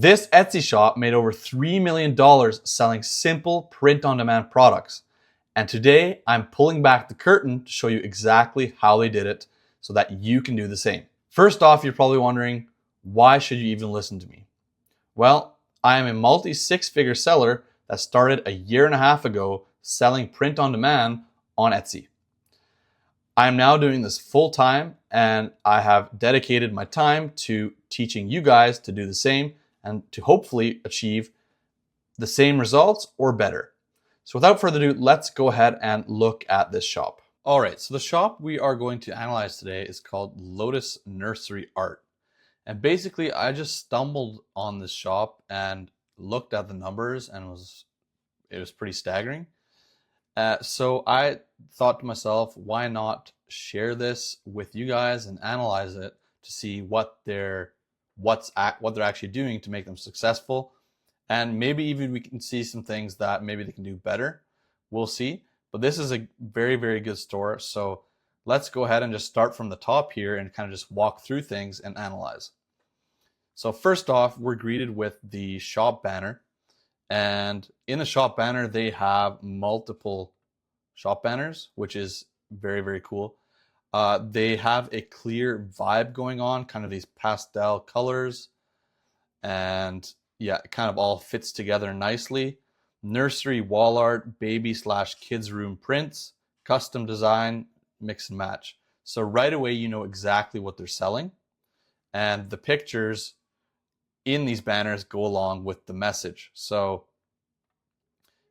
This Etsy shop made over $3 million selling simple print-on-demand products. And today I'm pulling back the curtain to show you exactly how they did it so that you can do the same. First off, you're probably wondering, why should you even listen to me? Well, I am a multi-six-figure seller that started a year and a half ago selling print-on-demand on Etsy. I'm now doing this full time, and I have dedicated my time to teaching you guys to do the same and to hopefully achieve the same results or better. So without further ado, let's go ahead and look at this shop. All right, so the shop we are going to analyze today is called Lotus Nursery Art. And basically, I just stumbled on this shop and looked at the numbers, and it was pretty staggering. So I thought to myself, why not share this with you guys and analyze it to see what they're actually doing to make them successful, and maybe even we can see some things that maybe they can do better. We'll see. But this is a very, very good store. So let's go ahead and just start from the top here and kind of just walk through things and analyze. So first off, we're greeted with the shop banner. And in the shop banner, they have multiple shop banners, which is very, very cool. They have a clear vibe going on, kind of these pastel colors. And yeah, it kind of all fits together nicely. Nursery wall art, baby/kids room prints, custom design, mix and match. So right away, you know exactly what they're selling. And the pictures in these banners go along with the message. So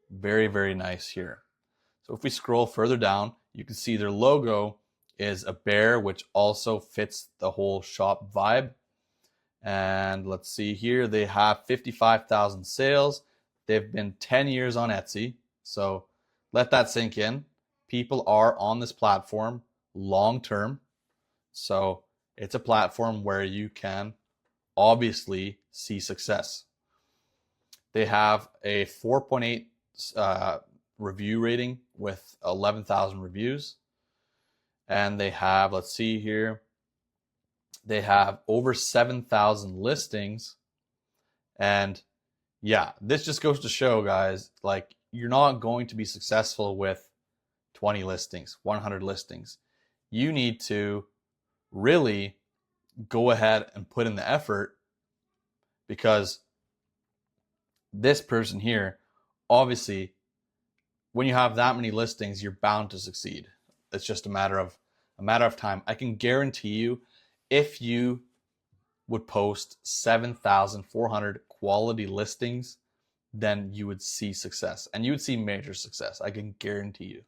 very, very nice here. So if we scroll further down, you can see their logo is a bear, which also fits the whole shop vibe. And let's see here, they have 55,000 sales. They've been 10 years on Etsy. So let that sink in. People are on this platform long term. So it's a platform where you can obviously see success. They have a 4.8 review rating with 11,000 reviews. And they have, let's see here, they have over 7,000 listings. And yeah, this just goes to show, guys, like, you're not going to be successful with 20 listings, 100 listings. You need to really go ahead and put in the effort, because this person here, obviously, when you have that many listings, you're bound to succeed. It's just a matter of time. I can guarantee you, if you would post 7,400 quality listings, then you would see success, and you would see major success. I can guarantee you.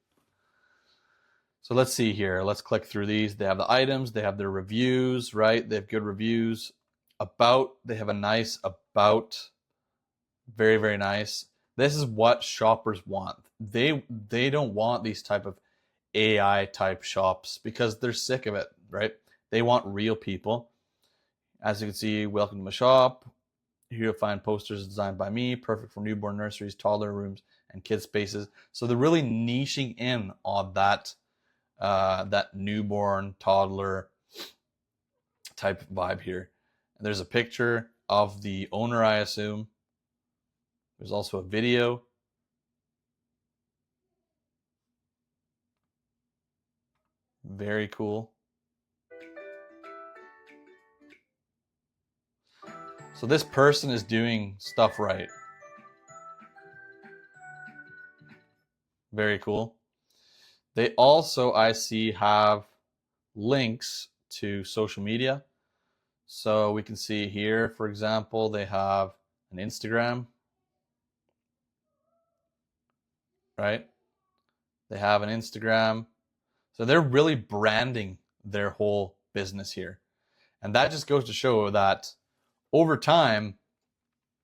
So let's see here. Let's click through these. They have the items, they have their reviews, right? They have good reviews. About, they have a nice about. Very, very nice. This is what shoppers want. They don't want these type of AI type shops because they're sick of it, right? They want real people. As you can see, welcome to my shop. Here you'll find posters designed by me, perfect for newborn nurseries, toddler rooms, and kids spaces. So they're really niching in on that newborn, toddler type vibe here. And there's a picture of the owner, I assume. There's also a video. Very cool. So this person is doing stuff right. Very cool. They also, I see, have links to social media. So we can see here, for example, they have an Instagram, right? They have an Instagram. So they're really branding their whole business here. And that just goes to show that over time,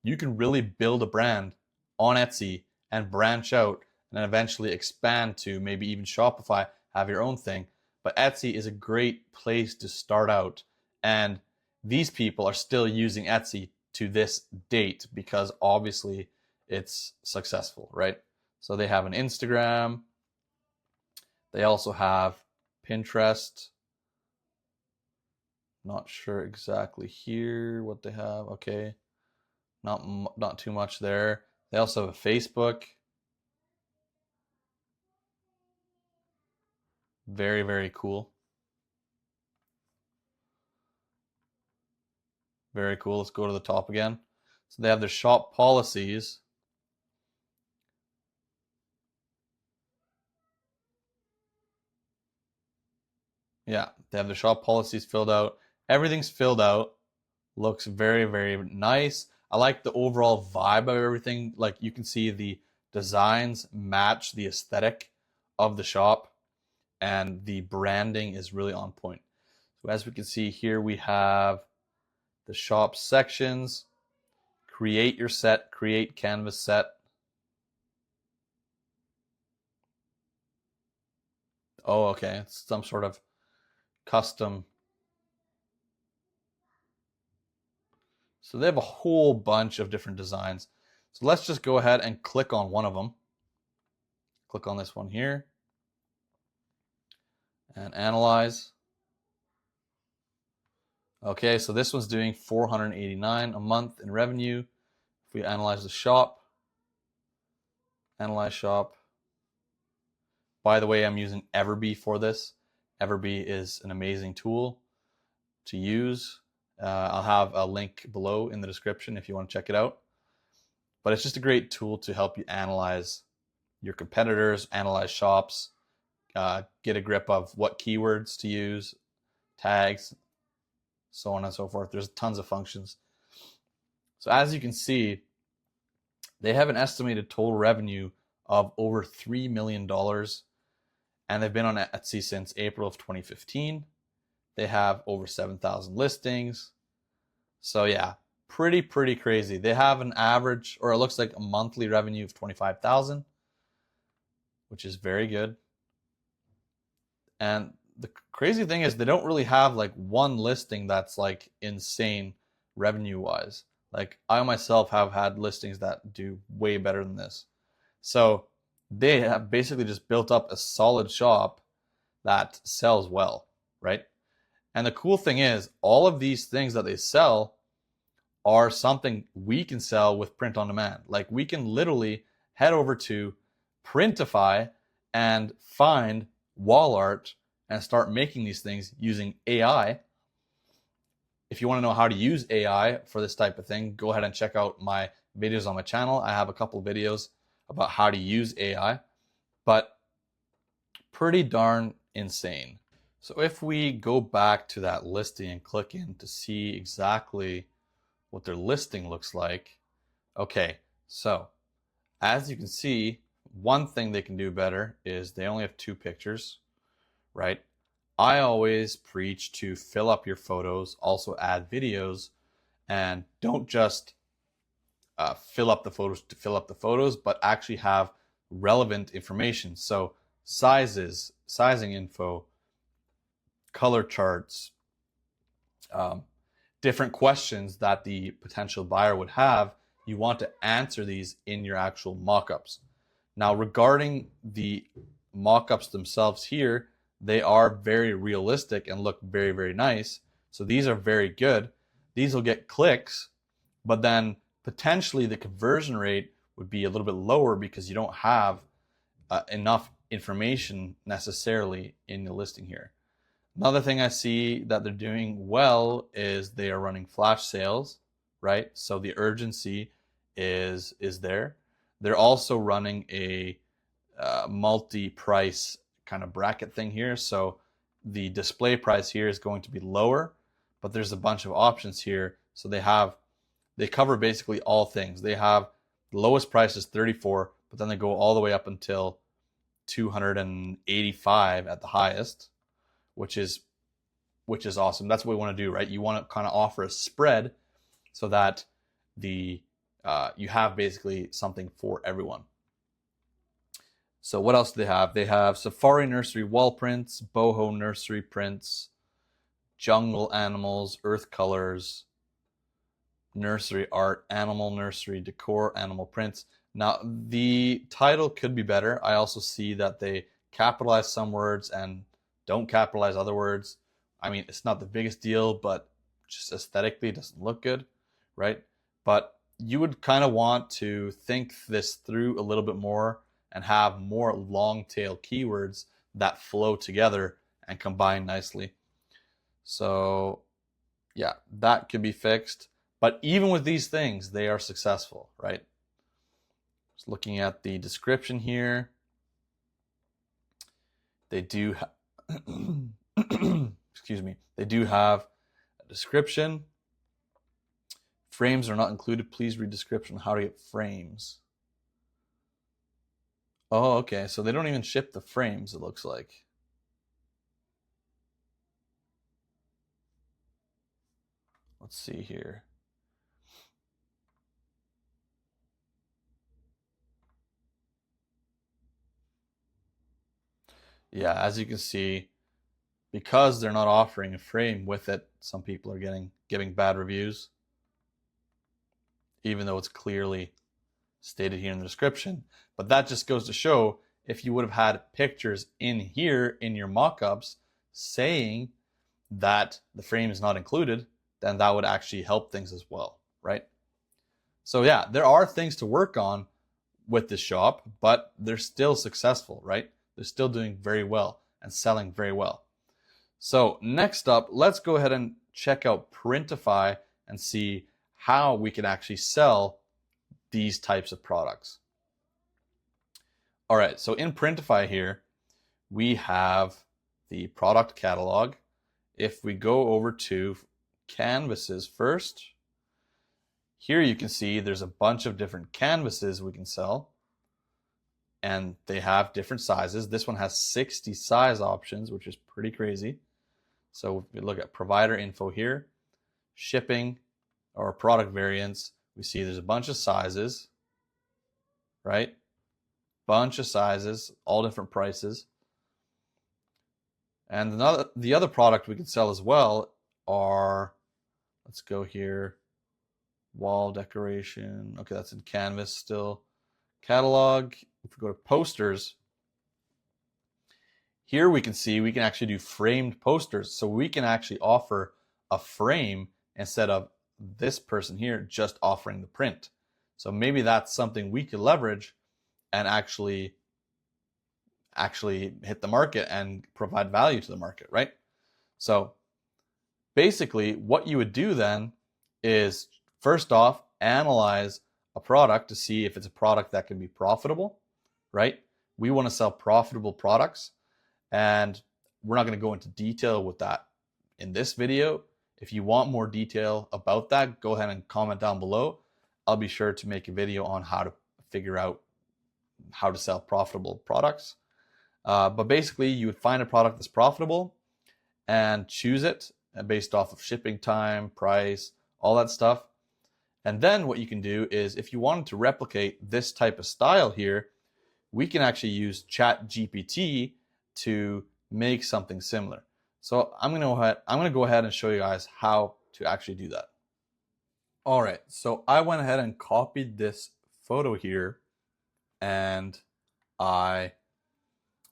you can really build a brand on Etsy and branch out and then eventually expand to maybe even Shopify, have your own thing. But Etsy is a great place to start out. And these people are still using Etsy to this date because obviously it's successful, right? So they have an Instagram. They also have Pinterest. Not sure exactly here what they have. Okay. not too much there. They also have a Facebook. Very, very cool. Very cool. Let's go to the top again. So they have their shop policies. Yeah, they have their shop policies filled out. Everything's filled out. Looks very, very nice. I like the overall vibe of everything. Like you can see the designs match the aesthetic of the shop, and the branding is really on point. So as we can see here, we have the shop sections. Create your set, create canvas set. Oh, okay, it's some sort of custom. So they have a whole bunch of different designs. So let's just go ahead and click on one of them. Click on this one here and analyze. Okay, so this one's doing $489 a month in revenue. If we analyze the shop, analyze shop. By the way, I'm using Everbee for this. Everbee is an amazing tool to use. I'll have a link below in the description if you want to check it out. But it's just a great tool to help you analyze your competitors, analyze shops, get a grip of what keywords to use, tags, so on and so forth. There's tons of functions. So as you can see, they have an estimated total revenue of over $3 million, and they've been on Etsy since April of 2015. They have over 7,000 listings. So yeah, pretty crazy. They have an average, or it looks like a monthly revenue of 25,000, which is very good. And the crazy thing is they don't really have like one listing that's like insane revenue wise. Like I myself have had listings that do way better than this. So they have basically just built up a solid shop that sells well, right? And the cool thing is all of these things that they sell are something we can sell with print on demand. Like we can literally head over to Printify and find wall art and start making these things using AI. If you want to know how to use AI for this type of thing, go ahead and check out my videos on my channel. I have a couple videos about how to use AI, but pretty darn insane. So if we go back to that listing and click in to see exactly what their listing looks like. Okay, so as you can see, one thing they can do better is they only have 2 pictures, right? I always preach to fill up your photos, also add videos, and don't just fill up the photos to fill up the photos, but actually have relevant information. So sizes, sizing info, color charts, different questions that the potential buyer would have. You want to answer these in your actual mockups. Now, regarding the mockups themselves here, they are very realistic and look very nice. So these are very good. These will get clicks, but then potentially the conversion rate would be a little bit lower because you don't have enough information necessarily in the listing here. Another thing I see that they're doing well is they are running flash sales, right? So the urgency is there. They're also running a multi-price kind of bracket thing here. So the display price here is going to be lower, but there's a bunch of options here. So they cover basically all things. They have the lowest price is 34, but then they go all the way up until 285 at the highest, which is awesome. That's what we want to do, right? You want to kind of offer a spread so that you have basically something for everyone. So what else do they have? They have Safari Nursery wall prints, boho nursery prints, jungle animals, earth colors, nursery art, animal nursery decor, animal prints. Now, the title could be better. I also see that they capitalize some words and don't capitalize other words. I mean, it's not the biggest deal, but just aesthetically it doesn't look good, right? But you would kind of want to think this through a little bit more and have more long tail keywords that flow together and combine nicely. So yeah, that could be fixed. But even with these things, they are successful, right? Just looking at the description here, they do excuse me, they do have a description. Frames are not included. Please read description how to get frames. Oh, okay. So they don't even ship the frames, it looks like. Let's see here. Yeah, as you can see, because they're not offering a frame with it, some people are giving bad reviews, even though it's clearly stated here in the description. But that just goes to show, if you would have had pictures in here in your mockups saying that the frame is not included, then that would actually help things as well, right? So yeah, there are things to work on with this shop, but they're still successful, right? They're still doing very well and selling very well. So next up, let's go ahead and check out Printify and see how we can actually sell these types of products. All right, so in Printify here, we have the product catalog. If we go over to canvases first, here you can see there's a bunch of different canvases we can sell, and they have different sizes. This one has 60 size options, which is pretty crazy. So if we look at provider info here, shipping or product variants, we see there's a bunch of sizes, right? Bunch of sizes, all different prices. And the other product we can sell as well are, let's go here, wall decoration. Okay, that's in canvas still. Catalog, if we go to posters, here we can see we can actually do framed posters. So we can actually offer a frame instead of this person here just offering the print. So maybe that's something we could leverage and actually hit the market and provide value to the market, right? So basically what you would do then is, first off, analyze a product to see if it's a product that can be profitable, right? We want to sell profitable products, and we're not going to go into detail with that in this video. If you want more detail about that, go ahead and comment down below. I'll be sure to make a video on how to figure out how to sell profitable products. But basically, you would find a product that's profitable and choose it based off of shipping time, price, all that stuff. And then what you can do is, if you wanted to replicate this type of style here, we can actually use ChatGPT to make something similar. So I'm going to go ahead and show you guys how to actually do that. All right, so I went ahead and copied this photo here, and I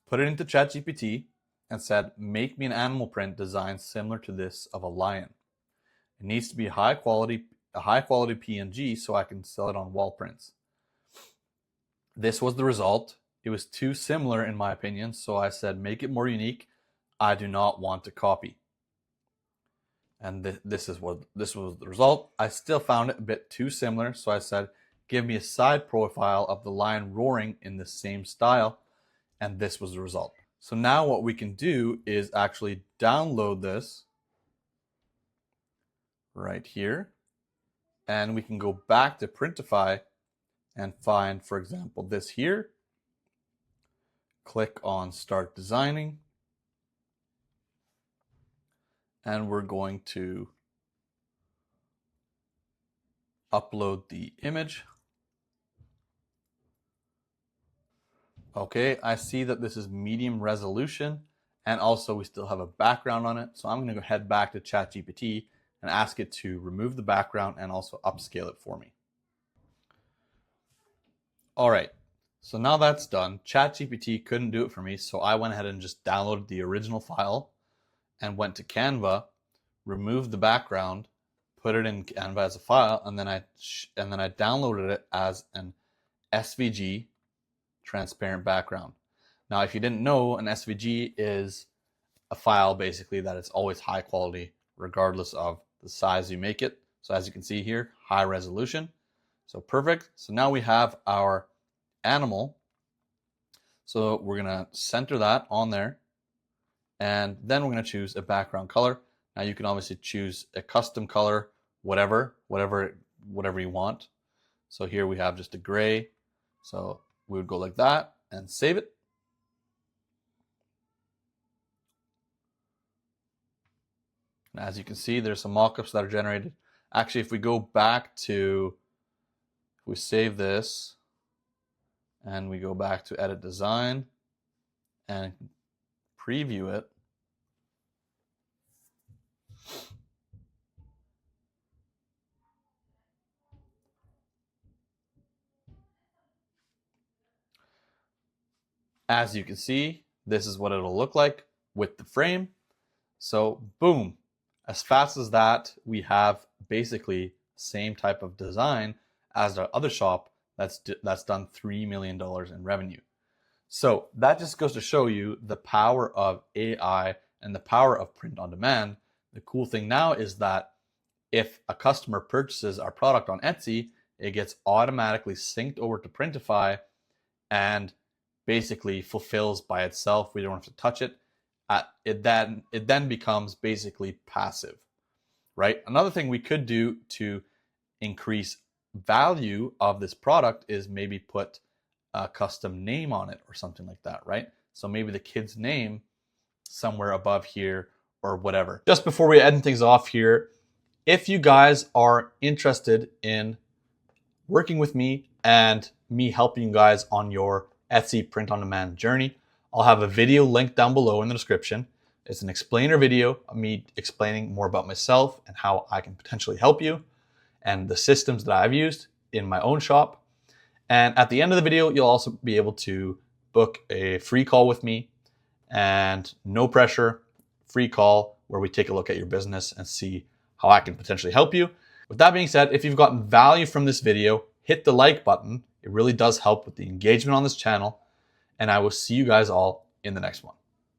put it into ChatGPT and said, make me an animal print design similar to this of a lion. It needs to be a high quality PNG so I can sell it on wall prints. This was the result. It was too similar in my opinion, so I said, make it more unique. I do not want to copy. And this was the result. I still found it a bit too similar, so I said, give me a side profile of the lion roaring in the same style, and this was the result. So now what we can do is actually download this right here, and we can go back to Printify and find, for example, this here. Click on Start Designing, and we're going to upload the image. Okay, I see that this is medium resolution, and also we still have a background on it. So I'm going to head back to ChatGPT and ask it to remove the background and also upscale it for me. All right, so now that's done. ChatGPT couldn't do it for me, so I went ahead and just downloaded the original file and went to Canva, removed the background, put it in Canva as a file, and then I downloaded it as an SVG transparent background. Now, if you didn't know, an SVG is a file basically that it's always high quality regardless of the size you make it. So as you can see here, high resolution. So perfect. So now we have our animal. So we're gonna center that on there, and then we're gonna choose a background color. Now you can obviously choose a custom color, whatever you want. So here we have just a gray. So we would go like that and save it. And as you can see, there's some mockups that are generated. Actually, if we go back to, if we save this and we go back to edit design and preview it, as you can see, this is what it'll look like with the frame. So boom, as fast as that, we have basically same type of design as our other shop that's done $3 million in revenue. So that just goes to show you the power of AI and the power of print on demand. The cool thing now is that if a customer purchases our product on Etsy, it gets automatically synced over to Printify and basically fulfills by itself. We don't have to touch it. It then becomes basically passive, right? Another thing we could do to increase value of this product is maybe put a custom name on it or something like that, right? So maybe the kid's name somewhere above here or whatever. Just before we end things off here, if you guys are interested in working with me and me helping you guys on your Etsy print on demand journey, I'll have a video linked down below in the description. It's an explainer video of me explaining more about myself and how I can potentially help you and the systems that I've used in my own shop. And at the end of the video, you'll also be able to book a free call with me, and no pressure, free call where we take a look at your business and see how I can potentially help you. With that being said, if you've gotten value from this video, hit the like button. It really does help with the engagement on this channel. And I will see you guys all in the next one.